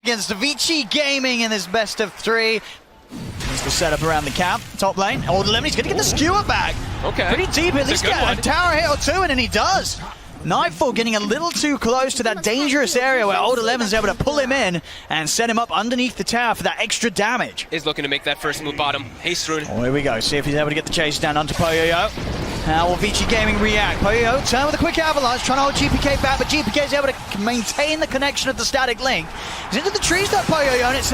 against VICI Gaming in this best of 3. Here's the setup around the camp. Top lane. Old Lemon, he's going to get the skewer back. Okay. Pretty deep, at least get a tower hit or two, and then he does. Nightfall getting a little too close to that dangerous area where Old Eleven's able to pull him in and set him up underneath the tower for that extra damage. Is looking to make that first move bottom. Haste rune. Oh, here we go. See if he's able to get the chase down onto Poyoyo. How will VICI Gaming react? Poyoyo turn with a quick avalanche, trying to hold GPK back, but GPK is able to maintain the connection of the static link. He's into the trees, that Poyoyo, and it's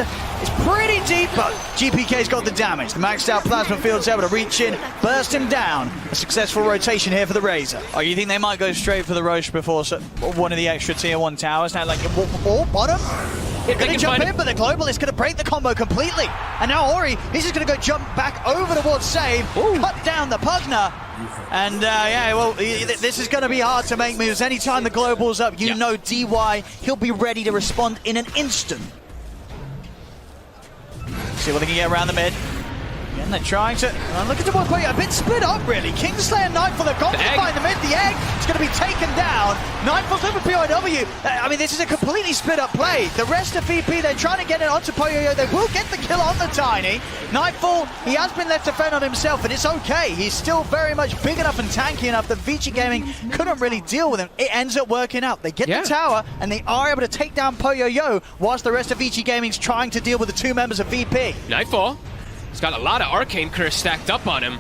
pretty deep, but GPK's got the damage. The maxed out plasma field's able to reach in, burst him down. A successful rotation here for the Razor. Oh, you think they might go straight for the Roche before one of the extra tier 1 towers? Now, like, bottom. They're going to jump in, but the Global is going to break the combo completely. And now Ori, he's just going to go jump back over towards Save, cut down the Pugner. And yeah, well, this is going to be hard to make moves. Anytime the Global's up, you know DY, he'll be ready to respond in an instant. See what they can get around the mid. Again, they're trying to look at the one play, a bit split up really. Kingslayer, Nightfall, they've got to find the mid. The egg is going to be taken down. Nightfall's over POW. I mean, this is a completely split up play. The rest of VP, they're trying to get it onto Poyoyo. They will get the kill on the Tiny. Nightfall, he has been left to fend on himself, and it's okay. He's still very much big enough and tanky enough that VICI Gaming couldn't really deal with him. It ends up working out. They get the tower, and they are able to take down Poyoyo, whilst the rest of VICI Gaming's trying to deal with the 2 members of VP. Nightfall. He's got a lot of Arcane Curse stacked up on him.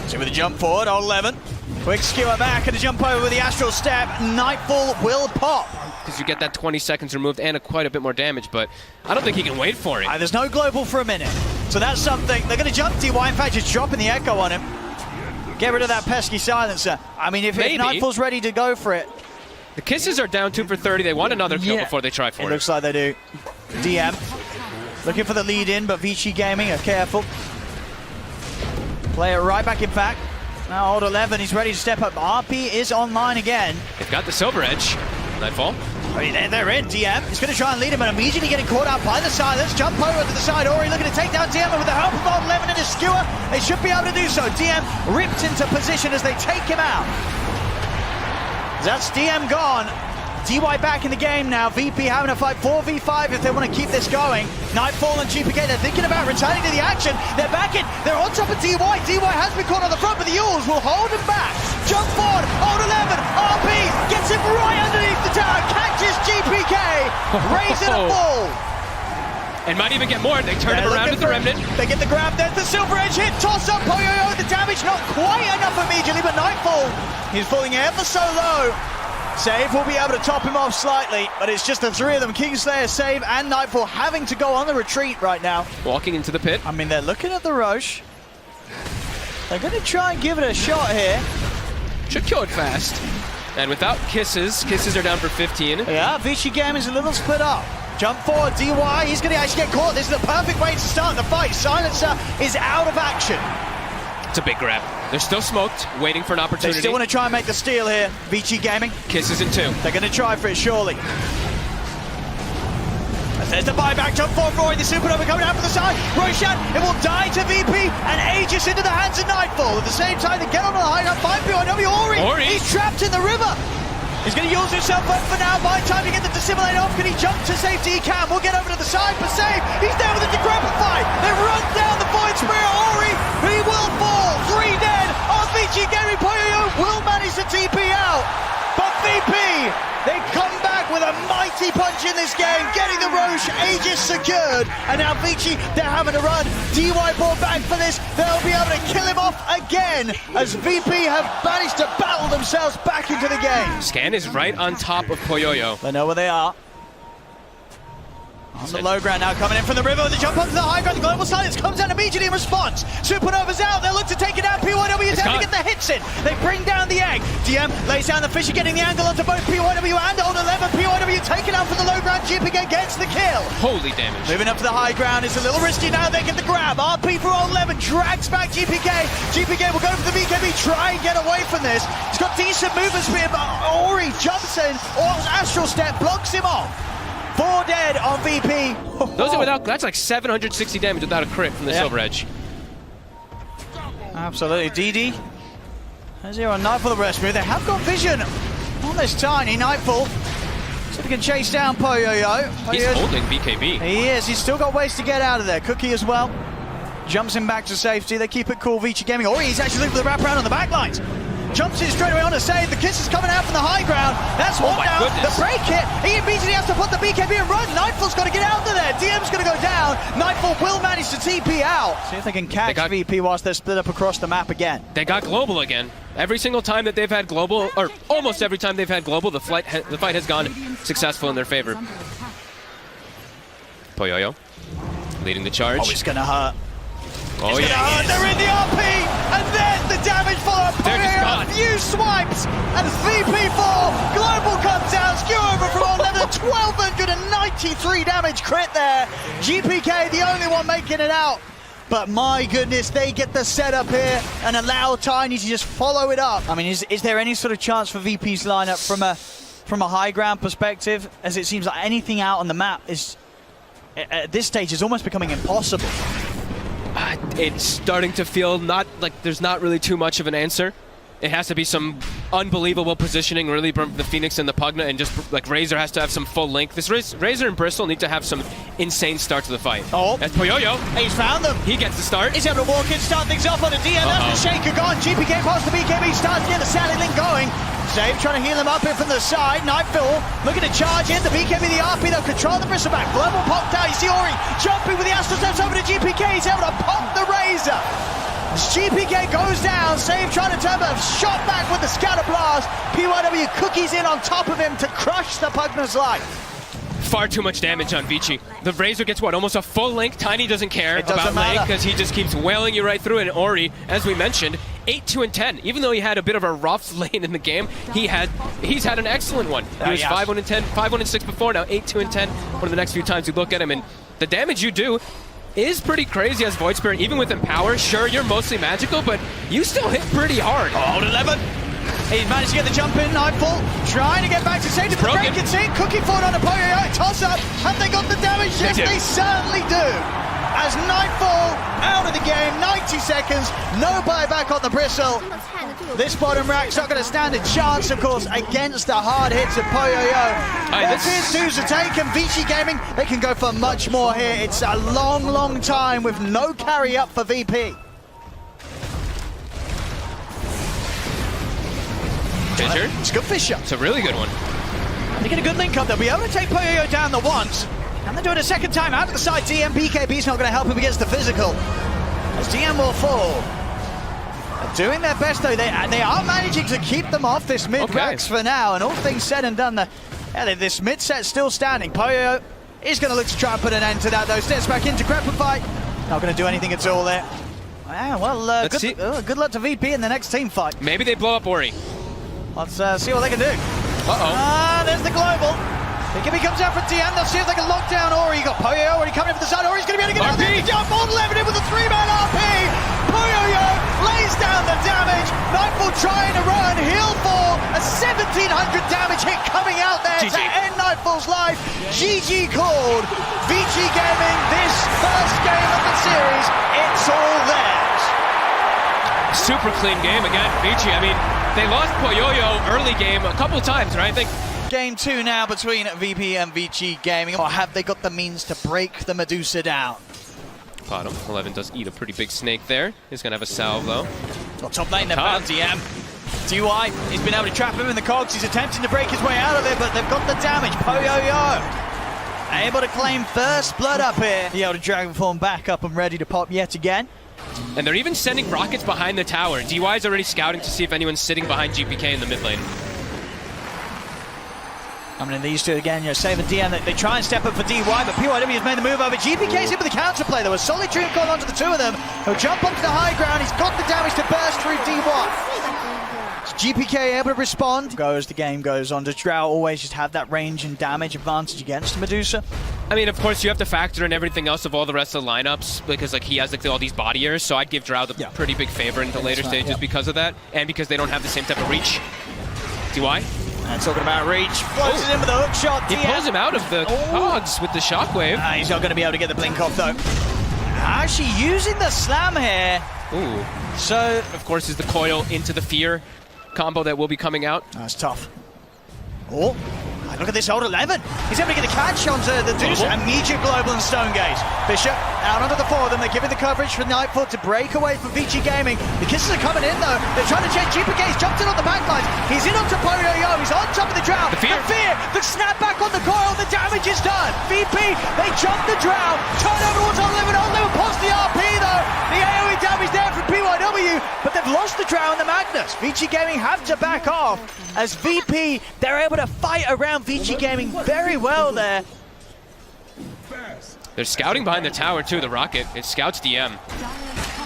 So with a jump forward, Old 11. Quick skewer back and a jump over with the Astral Step. Nightfall will pop. Because you get that 20 seconds removed and quite a bit more damage, but I don't think he can wait for it. There's no Global for a minute. So that's something. They're going to jump DY. In fact, just dropping the Echo on him. Get rid of that pesky silencer. I mean, if Nightfall's ready to go for it. The Kisses are down 2 for 30. They want another kill before they try for it. It looks like they do. DM. Looking for the lead in, but VICI Gaming are careful. Play it right back in fact. Now Old 11, he's ready to step up. RP is online again. They've got the Silver Edge. Nightfall. I mean, they're in. DM is going to try and lead him, and immediately getting caught out by the silence. Jump over to the side. Ori looking to take down DM, and with the help of Old 11 and his skewer, they should be able to do so. DM ripped into position as they take him out. That's DM gone. DY back in the game now. VP having a fight 4v5 if they want to keep this going. Nightfall and GPK, they're thinking about returning to the action. They're back in. They're on top of DY. DY has been caught on the front, but the Yules will hold him back. Jump forward. Old 11. RP gets him right underneath the tower. Catches GPK. Raising a ball. And might even get more. They turn him around with the Remnant. They get the grab. There's the Silver Edge hit. Toss up Poyoyo. The damage not quite enough immediately, but Nightfall, he's falling ever so low. Save will be able to top him off slightly, but it's just the 3 of them, Kingslayer, Save, and Nightfall, having to go on the retreat right now. Walking into the pit. I mean, they're looking at the Roche. They're going to try and give it a shot here. Should kill it fast. And without Kisses are down for 15. Yeah, VICI Game is a little split up. Jump forward, DY, he's going to actually get caught. This is the perfect way to start the fight. Silencer is out of action. It's a big grab. They're still smoked, waiting for an opportunity. They still want to try and make the steal here, VICI Gaming. Kisses in 2. They're going to try for it, surely. As there's the buyback, jump forward, Roy, the Supernova coming out from the side. Roshan, it will die to VP and Aegis into the hands of Nightfall. At the same time, they get on the high up, find POW. Ori, he's trapped in the river. He's going to use himself up for now. By the time to get the Dissimulate off, can he jump to safety? He can. We'll get over to the side for Save. He's there with the Decrepify. They run down the Void Spirit. Ori, he will fall. 3 dead. VICI Gaming, Poyoyo will manage to TP out. But VP, they come back with a mighty punch in this game, getting the Roche, Aegis secured. And now VICI, they're having to run. DY brought back for this. They'll be able to kill him off again as VP have managed to battle themselves back into the game. Scan is right on top of Poyoyo. They know where they are. On the low ground now, coming in from the river with the jump onto the high ground. The Global Silence comes down immediately in response. Supernova's out. They'll look to take it out. PYW is able to get the hits in. They bring down the egg. DM lays down the Fisher, getting the angle onto both PYW and Old 11. PYW taken out from the low ground. GPK gets the kill. Holy damage. Moving up to the high ground. It's a little risky now. They get the grab. RP for Old 11 drags back GPK. GPK will go for the BKB. Try and get away from this. He's got decent movement speed, but Ori jumps in. Or Astral Step blocks him off. 4 dead on VP. Those are without, that's like 760 damage without a crit from the Silver Edge. Absolutely. DD has here on Nightfall the rescue. They have got vision on this Tiny. Nightfall So we can chase down Poyoyo. He's holding BKB. He is. He's still got ways to get out of there. Cookie as well. Jumps him back to safety. They keep it cool. VICI Gaming. Oh, he's actually looking for the wraparound on the back lines. Jumps in straight away on to save. The kiss is coming out from the high ground. That's one down. Goodness. The break hit. He immediately has to put the BKB and run. Nightfall's got to get out of there. DM's going to go down. Nightfall will manage to TP out. See if they can catch VP whilst they're split up across the map again. They got global again. Every single time that they've had global, or almost every time they've had global, the fight has gone successful in their favor. Poyoyo leading the charge. Oh, it's going to hurt. Oh, yeah. They're in the RP, and there's the damage follow. Poyoyo, a few swipes, and VP4 global comes out. Skew over from all level. 1,293 damage crit there. GPK the only one making it out. But my goodness, they get the setup here and allow Tiny to just follow it up. I mean, is there any sort of chance for VP's lineup from a high ground perspective? As it seems like anything out on the map is, at this stage, is almost becoming impossible. It's starting to feel there's not really too much of an answer. It has to be some unbelievable positioning, really, from the Phoenix and the Pugna, and just like Razor has to have some full link. This Razor and Bristol need to have some insane start to the fight. Oh, that's Poyoyo. He's found them. He gets the start. He's able to walk in, start things off on a DM. That's the Shaker gone. GPK past the BKB, starts to get the Sally link going. Save trying to heal him up in from the side. Nightfall looking to charge in. The BKB, the RP, they'll control the Bristol back. Global popped out. You see Ori jumping with the Astral Steps over to GPK. He's able to pop the Razor. GPK goes down. Save trying to turn a shot back with the Scatter Blast. PYW Cookies in on top of him to crush the Pugna's life. Far too much damage on VICI. The Razor gets what, almost a full link. Tiny doesn't care about link because he just keeps wailing you right through. And Ori, as we mentioned, 8-2 and 10. Even though he had a bit of a rough lane in the game, he's had an excellent one. He was 5-1 and 10, 5-1 and 6 before. Now 8-2 and 10. One of the next few times you look at him, and the damage you do is pretty crazy as Void Spirit. Even with Empower, sure, you're mostly magical, but you still hit pretty hard. Hold 11. He's managed to get the jump in. Nightfall trying to get back to safety. The break can see. Cookie forward on a Poyoyo. Toss up. Have they got the damage? Yes, they certainly do. As Nightfall out of the game, 90 seconds, no buyback on the Bristle. This bottom rack's not going to stand a chance, of course, against the hard hits of Poyoyo. Tier 2s are taken. VICI Gaming, they can go for much more here. It's a long, long time with no carry up for VP. Fisher. It's a good Fisher. It's a really good one. They get a good link up. They'll be able to take Poyoyo down the once. And they're doing a second time out of the side. DM BKB's not going to help him against the physical, as DM will fall. They're doing their best though. They are managing to keep them off this mid racks for now. And all things said and done, this mid set's still standing. Poyoyo is going to look to try and put an end to that though. Steps back into Crepify. Not going to do anything at all there. Well, good luck to VP in the next team fight. Maybe they blow up Ori. Let's see what they can do. There's the global. BKB comes out for DM. They'll see if they can lock down Ori. You got Poyoyo already coming in from the side. Ori's going to be able to get out there. Jump on 11 in with a 3-man RP. Poyoyo lays down the damage. Nightfall trying to run. He'll fall. A 1,700 damage hit coming out there to end Nightfall's life. GG called. VICI Gaming, this first game of the series, it's all theirs. Super clean game again, VICI. I mean, they lost Poyoyo early game a couple times, right? I think Game 2 now between VP and VICI Gaming. Or have they got the means to break the Medusa down? Bottom 11 does eat a pretty big snake there. He's going to have a salve, though. Well, top lane, they've found DM. DY, he's been able to trap him in the cogs. He's attempting to break his way out of it, but they've got the damage. Poyoyo able to claim first blood up here. The Elder Dragon form back up and ready to pop yet again. And they're even sending rockets behind the tower. DY is already scouting to see if anyone's sitting behind GPK in the mid lane. I mean, these two again, Save and DM, they try and step up for DY, but PYW has made the move over. GPK's in with the counterplay. There was solid dream call onto the two of them. He'll jump onto the high ground. He's got the damage to burst through DY. GPK able to respond. As the game goes on, does Drow always just have that range and damage advantage against Medusa? I mean, of course, you have to factor in everything else of all the rest of the lineups because, like, he has all these body airs, so I'd give Drow the pretty big favor in the later stages because of that, and because they don't have the same type of reach. DY? And talking about reach, floats it in with a hook shot. He pulls him out of the cogs with the shockwave. He's not going to be able to get the blink off, though. Actually using the slam here. Ooh. So, of course, is the coil into the fear combo that will be coming out. That's tough. Oh, Look at this old 11. He's able to get the catch onto the DOTA. Immediate global and stone gaze. Fisher out onto the four of them. They're giving the coverage for Nightfall to break away from VICI Gaming. The kisses are coming in though. They're trying to change. GPK. He's jumped in on the backlines. He's in onto Yo. He's on top of the drown. The fear. The snapback on the coil. The damage is done. VP, they jump the drown. Turn over towards on-limit. On-limit post the RP though. The AoE damage there from PYW. But they've lost the drown, the Magnus. VICI Gaming have to back off as VP, they're able to fight around VICI Gaming very well there. They're scouting behind the tower too, the rocket. It scouts DM.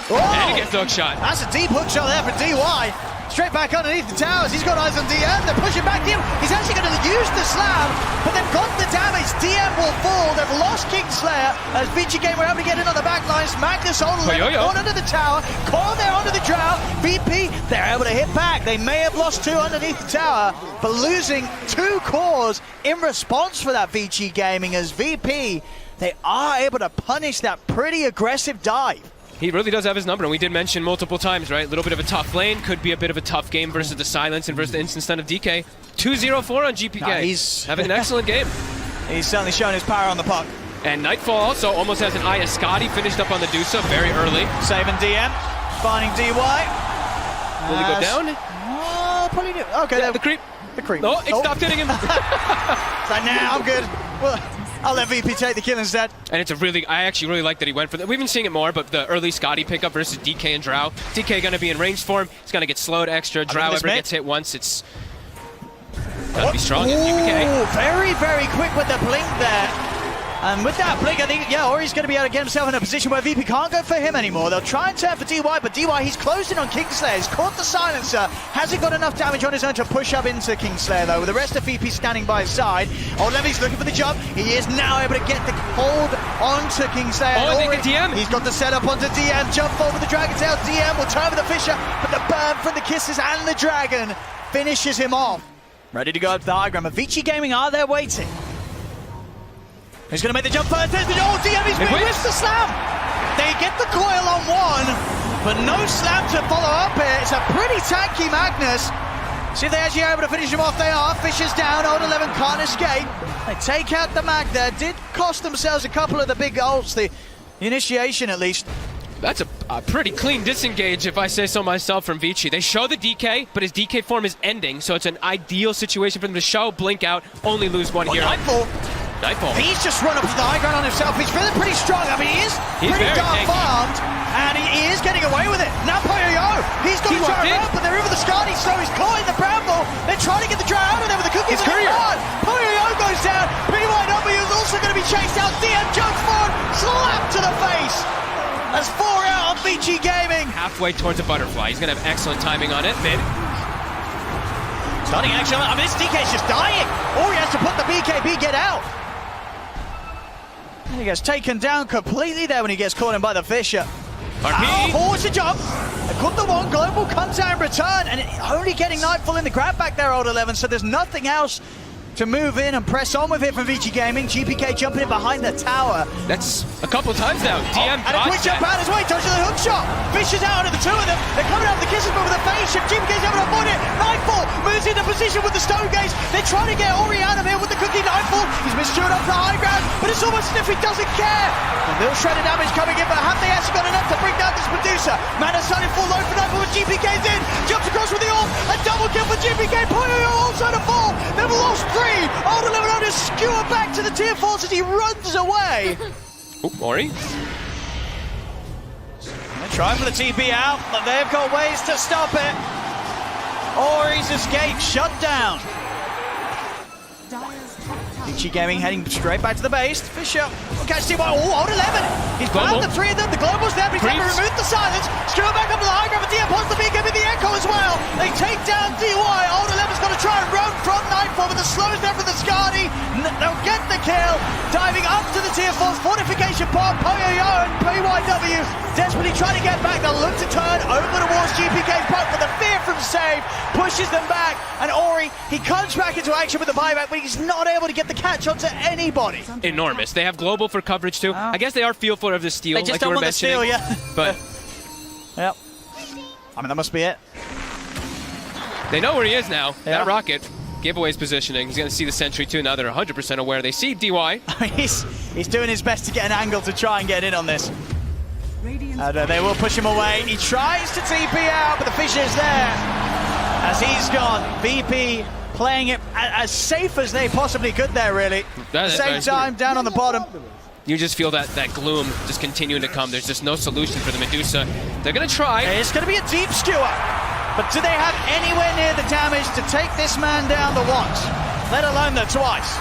Oh, And he gets the hook shot. that's a deep hook shot there for DY. Straight back underneath the towers. He's got eyes on DM. They're pushing back DM. He's actually going to use the slam, but they've got the damage. DM will fall. They've lost Kingslayer as VICI Game were able to get in on the back lines. Magnus on under the tower. Coil there under the drought. VP, they're able to hit back. They may have lost 2 underneath the tower, but losing 2 cores in response for that VICI Gaming as VP, they are able to punish that pretty aggressive dive. He really does have his number, and we did mention multiple times, right? A little bit of a tough lane, could be a bit of a tough game versus the Silence and versus the instant stun of DK. 2-0-4 on GPK. Nah, he's having an excellent game. He's certainly shown his power on the puck. And Nightfall also almost has an eye. Scotty finished up on the DOTA very early. Saving DM, finding DY. Will he go down? Oh, probably do. Okay, Yeah, the creep. The creep. Oh, it stopped hitting him. So now I'm good. Well, I'll let VP take the kill instead. And it's a really, I actually really like that he went for that. We've been seeing it more, but the early Scotty pickup versus DK and Drow. DK going to be in range for him. He's going to get slowed extra. Drow ever gets hit once, it's got to be strong in GPK. Very, very quick with the blink there. And with that blink, I think, yeah, Ori's going to be able to get himself in a position where VP can't go for him anymore. They'll try and turn for DY, but DY, he's closed in on Kingslayer. He's caught the silencer. Hasn't got enough damage on his own to push up into Kingslayer, though, with the rest of VP standing by his side. Old Levy's looking for the jump. He is now able to get the hold onto Kingslayer. Oh, and they get DM. He's got the setup onto DM. Jump over the Dragon Tail. DM will turn for the Fisher, but the burn from the kisses and the Dragon finishes him off. Ready to go up the high ground. VICI Gaming are there waiting. He's going to make the jump first. There's the DM. He's missed the slam. They get the coil on one, but no slam to follow up here. It's a pretty tanky Magnus. See if they actually are able to finish him off. They are. Fisher's down. Old 11 can't escape. They take out the Mag there. Did cost themselves a couple of the big ults. The initiation, at least. That's a pretty clean disengage, if I say so myself, from VICI. They show the DK, but his DK form is ending, so it's an ideal situation for them to show, blink out, only lose one here. Nightfall. He's just run up to the high ground on himself. He's feeling pretty strong. I mean, he's pretty dark farmed, and he is getting away with it. Now Yo, he's got to try around, but they're over the Scotty, so he's caught in the bramble. They're trying to get the Drow out of there with the cookies. Yo goes down. PYW is also going to be chased out. DM jumps forward, slap to the face. That's 4 out on VICI Gaming. Halfway towards a butterfly. He's going to have excellent timing on it. Mid. Starting action. I mean, this DK's just dying. Or he has to put the BKB get out. He gets taken down completely there when he gets caught in by the Fisher. RP. Forwards to jump. They cut the one. Global comes out in return, and only getting Nightfall in the grab back there, Old 11. So there's nothing else to move in and press on with it from VICI Gaming. GPK jumping in behind the tower. That's a couple times now. DM and a quick jump out as well. He touches the hook shot. Fisher's out of the 2 of them. They're coming out of the kisses, but with a face shift. GPK's able to avoid it. Nightfall moves into position with the stone gaze. They're trying to get Ori out of here with the cookie. Nightfall. He's misjudged up the high ground, but it's almost as if he doesn't care. A little shred of damage coming in, but have they actually got enough to bring down this Medusa? Mana starting full low for Nightfall, but GPK's in. Jumps across with the ult. A double kill for GPK. Poyo also to fall. They've lost 3. Old 11 to skewer back to the tier 4s as he runs away. Ori. They're trying for the TP out, but they've got ways to stop it. Ori's escape shut down. VICI Gaming heading straight back to the base. Fisher will catch TY. Oh, Old 11. He's found the 3 of them. The Global's there, but he's able to remove the silence. Skewer back up to the high ground, but DM posts the BKB, the Echo as well. They take down DY. Old 11's got to try and run from Nightfall, but the slows there for the Scotty. They'll get the kill. Diving up to the tier 4s. Fortification pod. Yo and PYW desperately trying to get back. They'll look to turn over towards GPK's puck, but the fear from save pushes them back. And Ori, he comes back into action with the buyback, but he's not able to get the catch onto anybody. Enormous. They have global for coverage too. I guess they are fearful of the steal. They just like don't you were want the steal, yeah. But yep. I mean, that must be it. They know where he is now. Yeah. That rocket. Giveaway's positioning. He's going to see the sentry too. Now they're 100% aware. They see DY. He's doing his best to get an angle to try and get in on this. They will push him away. He tries to TP out, but the fish is there. As he's gone, VP playing it as safe as they possibly could there, really. At the same time, down on the bottom. You just feel that gloom just continuing to come. There's just no solution for the Medusa. They're going to try. It's going to be a deep skewer. But do they have anywhere near the damage to take this man down the once, let alone the twice?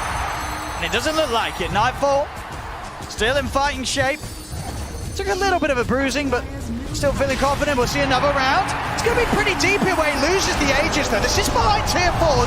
And it doesn't look like it. Nightfall, still in fighting shape. Took a little bit of a bruising, but still feeling confident. We'll see another round. It's going to be pretty deep here where he loses the Aegis, though. This is behind tier 4.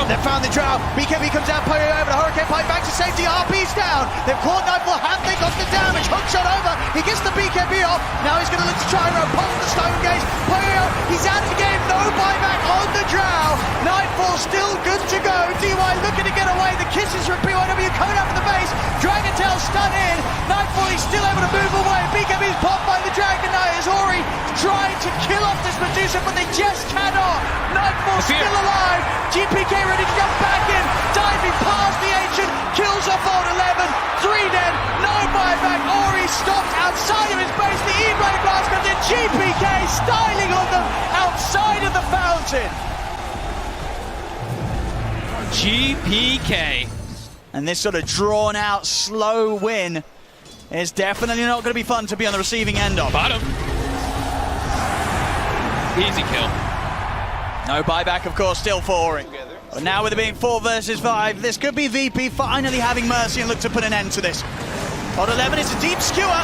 They've found the Drow. BKB comes out, Poyoyo, but a Hurricane Pipe back to safety. RP's down. They've caught Nightfall. Have they got the damage? Hook shot over. He gets the BKB off. Now he's going to look to try and repulse the Stone Gaze. Poyoyo, he's out of the game. No buyback on the Drow. Nightfall still good to go. DY looking to get away. The kisses from BYW coming up from the base. Dragon Tail stun in. Nightfall, he's still able to move away. BKB's popped by the Dragon Knight as Ori trying to kill off this Medusa, but they just cannot. Nightfall still alive. GPK ready to jump back in. Diving past the Ancient. Kills off Old 11. 3 dead. No buyback. Ori stopped outside of his base. The E-Blade Blast comes in. GPK styling on them outside of the fountain. GPK. And this sort of drawn out slow win is definitely not going to be fun to be on the receiving end of. Bottom. Easy kill. No buyback, of course, still for Ori. But now with it being 4 versus 5, this could be VP finally having mercy and look to put an end to this. Old 11 is a deep skewer.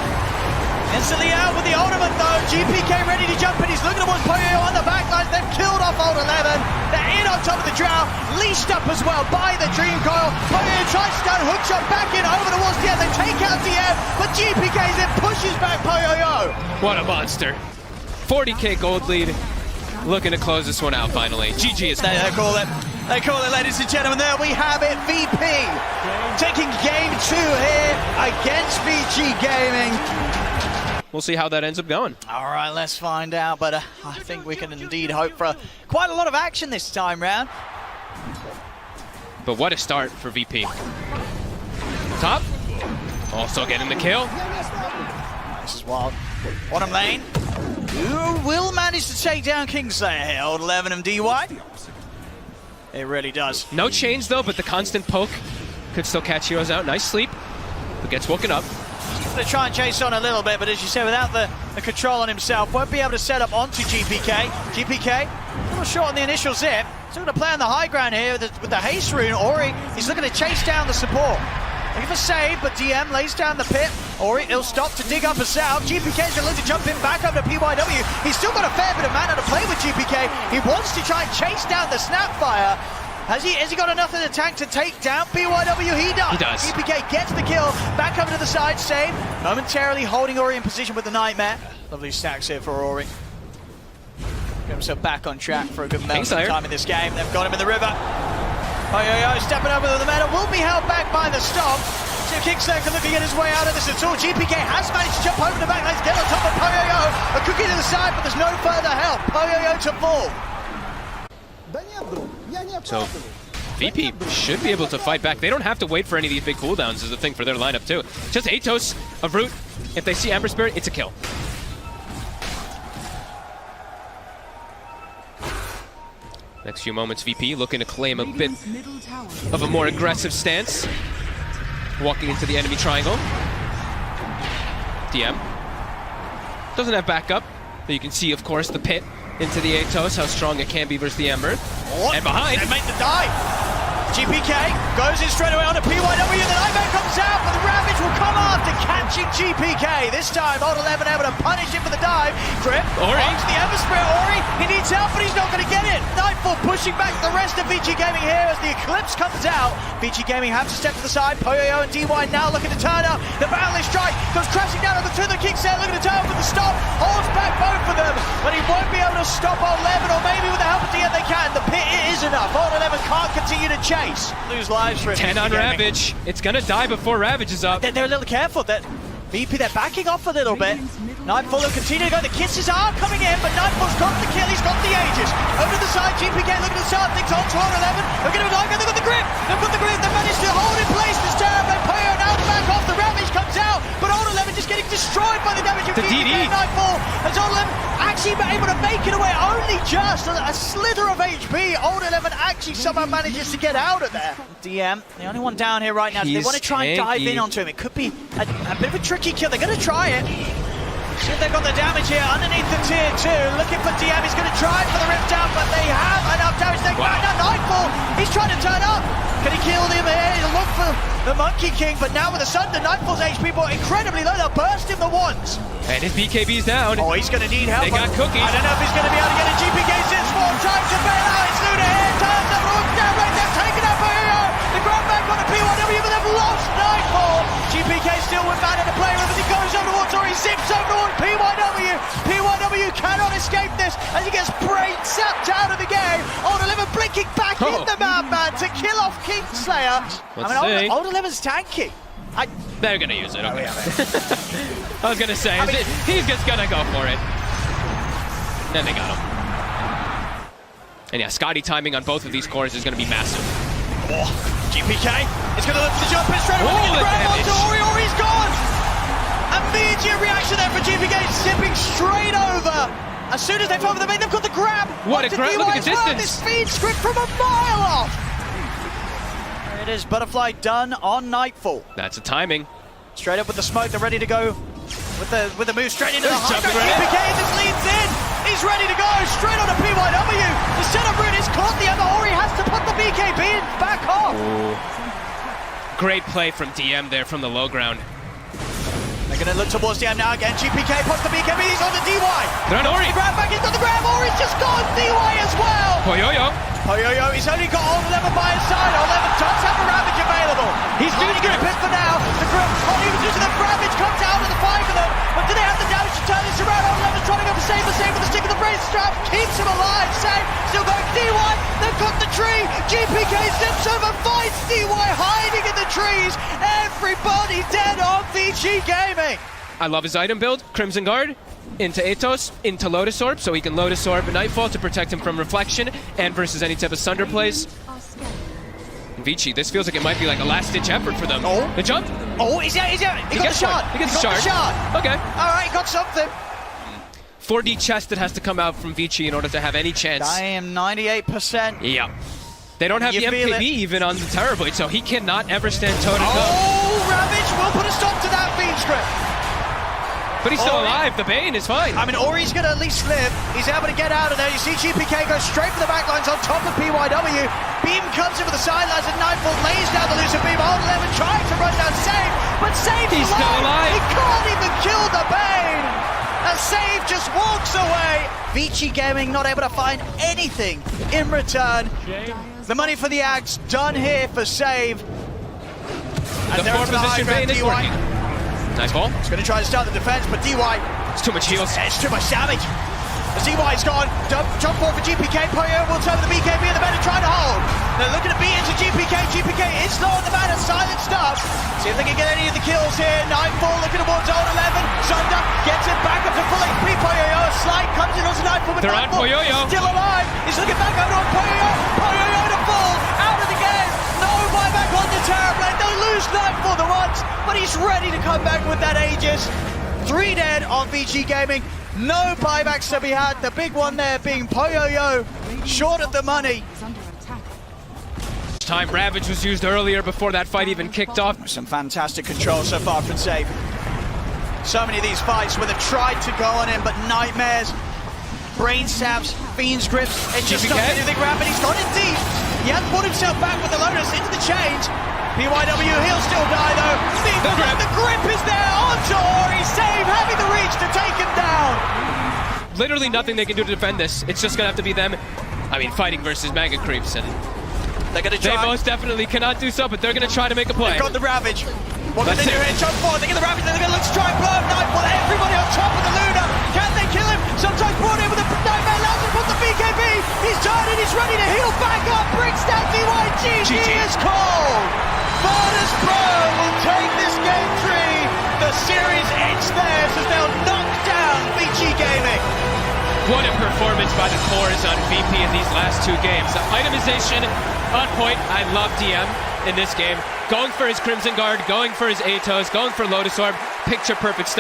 Instantly out with the ultimate though. GPK ready to jump in. He's looking towards Poyoyo on the backlines. They've killed off Old 11. They're in on top of the Drow. Leashed up as well by the Dream Coil. Poyoyo tries to stun. Hook shot back in over towards DM. They take out DM. But GPK's in, pushes back Poyoyo. What a monster. 40k gold lead. Looking to close this one out finally. GG is They call it. They call it, ladies and gentlemen. There we have it. VP taking game 2 here against VG Gaming. We'll see how that ends up going. All right, let's find out. But I think we can indeed hope for quite a lot of action this time round. But what a start for VP. Top. Also getting the kill. This is wild. Bottom lane. Who will manage to take down Kingslayer here? Old 11 and DY. It really does. No chains though, but the constant poke could still catch heroes out. Nice sleep, but gets woken up. Going to try and chase on a little bit, but as you said, without the control on himself, won't be able to set up onto GPK. GPK, a little short on the initial zip. Still going to play on the high ground here with the haste rune. Ori, he's looking to chase down the support. Looking for save, but DM lays down the pit. Ori, he'll stop to dig up a south. GPK's going to look to jump in back up to PYW. He's still got a fair bit of mana to play with GPK. He wants to try and chase down the Snapfire. Has he got enough in the tank to take down BYW? He does. He does. GPK gets the kill. Back over to the side, save. Momentarily holding Ori in position with the Nightmare. Lovely stacks here for Ori. Get himself back on track for a good amount of time in this game. They've got him in the river. Stepping over with the meta. Will be held back by the stomp. So Kingslayer can look to get his way out of this at all. GPK has managed to jump over the back. Let's get on top of Poyoyo. A cookie to the side, but there's no further help. Poyoyo to fall. So VP should be able to fight back. They don't have to wait for any of these big cooldowns is the thing for their lineup too. Just Atos of Root. If they see Ember Spirit, it's a kill. Next few moments, VP looking to claim a bit of a more aggressive stance. Walking into the enemy triangle. DM doesn't have backup, but you can see, of course, the pit into the Atos, how strong it can be versus the Ember. And behind, they make the dive. GPK goes in straight away on a PYW. The Nightmare comes out, but the Ravage will come after catching GPK. This time, Old 11 able to punish him for the dive. Grip onto the Ember Spirit. Ori, he needs help, but he's not going to get it. Nightfall pushing back the rest of VG Gaming here as the Eclipse comes out. VG Gaming have to step to the side. Poyoyo and DY now looking to turn up. The Boundless Strike goes crashing down on the two. The Kingslayer looking to turn up with the stop. Holds back both of them, but he won't be able to stop Old 11, or maybe with the help of DM they can. The pit is enough. Old 11 can't continue to chase. Lose lives for it. 10 on Ravage. It's gonna die before Ravage is up. They're a little careful. That VP, they're backing off a little bit. Nightfall will continue to go. The kisses are coming in, but Nightfall's got the kill. He's got the Aegis. Over to the side, GPK looking to start things on to 11. They're going to like it. They've got the grip. They've got the grip. They managed to hold in place this terrible player. Now the back off. The Ravage comes out, but Old 11 just getting destroyed by the damage of GPK. Nightfall as Old 11 actually able to make it away. Only just a slither of HP. Old 11 actually somehow manages to get out of there. DM, the only one down here right now. They want to try and dive in onto him. It could be a bit of a tricky kill. They're going to try it. See if they've got the damage here underneath the tier 2. Looking for DM. He's going to try for the rip down, but they have enough damage. They find out Nightfall. He's trying to turn up. Can he kill him here? He'll look for the Monkey King, but now with the Sunder, Nightfall's HP ball incredibly low. They'll burst him the once. And his BKB's down. Oh, he's going to need help. They got cookies. I don't know if he's going to be able to get a GPK since form. Trying to bail out. It's Luna here. Turns up. Looks down right there. Taking out for Hero. The grab back on the P1W, but they've lost Nightfall. GPK still with man in the play room as he goes over towards, or he zips over towards PYW. PYW cannot escape this as he gets brain sapped out of the game. Old 11 blinking back in the Madman to kill off Kingslayer. Old 11's tanky. They're gonna use it. Okay. I was gonna say, he's just gonna go for it. Then they got him. And yeah, Scotty timing on both of these cores is gonna be massive. Oh, GPK is gonna look for the jump in straight away. The grab onto Ori. Ori's gone. Immediate reaction there for GPK, zipping straight over. As soon as they've over the main, they've got the grab. What a grab! Look at the distance. This feed script from a mile off. There it is, Butterfly done on Nightfall. That's a timing. Straight up with the smoke, they're ready to go with the move straight into the high. GPK just leads in. He's ready to go straight on a PYW. The setup route is caught. The other Ori has to put the BKB back off. Ooh. Great play from DM there from the low ground. They're going to look towards DM now again. GPK puts the BKB. He's on the DY. They're on Ori. Grab back into the grab. Ori's just gone DY as well. Poyoyo. Poyoyo, he's only got Old 11 by his side. Old 11 does have a Ravage available. He's going to get a pit for now. The grip, even using the Ravage, comes out of the 5 of them. But do they have the damage to turn this around? Old 11 trying to go for save with the stick of the brace strap. Keeps him alive. Save, still going DY. They've got the tree. GPK zips over, finds DY hiding in the trees. Everybody dead on VICI Gaming. I love his item build. Crimson Guard into Atos, into Lotus Orb, so he can Lotus Orb Nightfall to protect him from reflection and versus any type of Sunder plays. And VICI, this feels like it might be like a last-ditch effort for them. Oh. The jump. Oh, he's out. He got the shard. He gets the shard. Okay. All right, he got something. 4D chest that has to come out from VICI in order to have any chance. I am 98%. Yeah. They don't have the MKB even on the Terrorblade, so he cannot ever stand toe-to-toe. Oh, Ravage will put a stop to that feed script. But he's still alive. The Bane is fine. I mean, Ori's going to at least live. He's able to get out of there. You see GPK go straight for the backlines on top of PYW. Beam comes in with the sidelines and Nightfall lays down the Lucid Beam. Old 11 trying to run down Save, but Save's still alive. He can't even kill the Bane. And Save just walks away. VICI Gaming not able to find anything in return. The money for the Ags done here for Save. The 4th position Bane is working. Nice ball. He's going to try to start the defense, but DY... It's too much heals. It's too much damage. The DY's gone. Jump forward for GPK. Poyo will turn the BKB and the man trying to hold. They're looking to beat into GPK. GPK is slow on the man and silent stuff. See if they can get any of the kills here. Nightfall looking towards Old 11. Sunder gets it back up to full HP. Poyo. A slide comes in onto Nightfall. They're on Poyo. Still alive. He's looking back over on Poyo. Poyo to fall. Out of the game. No buyback on the Terrorblade. They'll lose Nightfall the once, but he's ready to come back with that Aegis. 3 dead on VICI Gaming. No buybacks to be had. The big one there being Poyo, short of the money. Time Ravage was used earlier before that fight even kicked off. Some fantastic control so far from Save. So many of these fights where they've tried to go on him, but nightmares, brain stabs, Fiend's grips. It's just not anything rapid. He's gone in deep. He hasn't put himself back with the Lotus into the change. PYW, he'll still die though. The grip is there onto Ori. Save having the reach to take him down. Literally nothing they can do to defend this. It's just gonna have to be them. I mean, fighting versus Mega Creeps, and they're gonna try. They most definitely cannot do so, but they're gonna try to make a play. They've got the Ravage. What can they do here? Jump forward. They get the Ravage. They're gonna look to try and blow up Nightfall. Everybody on top of the Luna. Can they kill him? Sometimes brought in with a Nightmare. Allows him to put the BKB. He's turning. He's ready to heal back up. Brings down DY. GG is called. VIRTUS Pro will take this game 3. The series ends theirs as they'll knock down What a performance by the cores on VP in these last two games. The itemization on point. I love DM in this game. Going for his Crimson Guard, going for his Atos, going for Lotus Orb. Picture perfect stuff.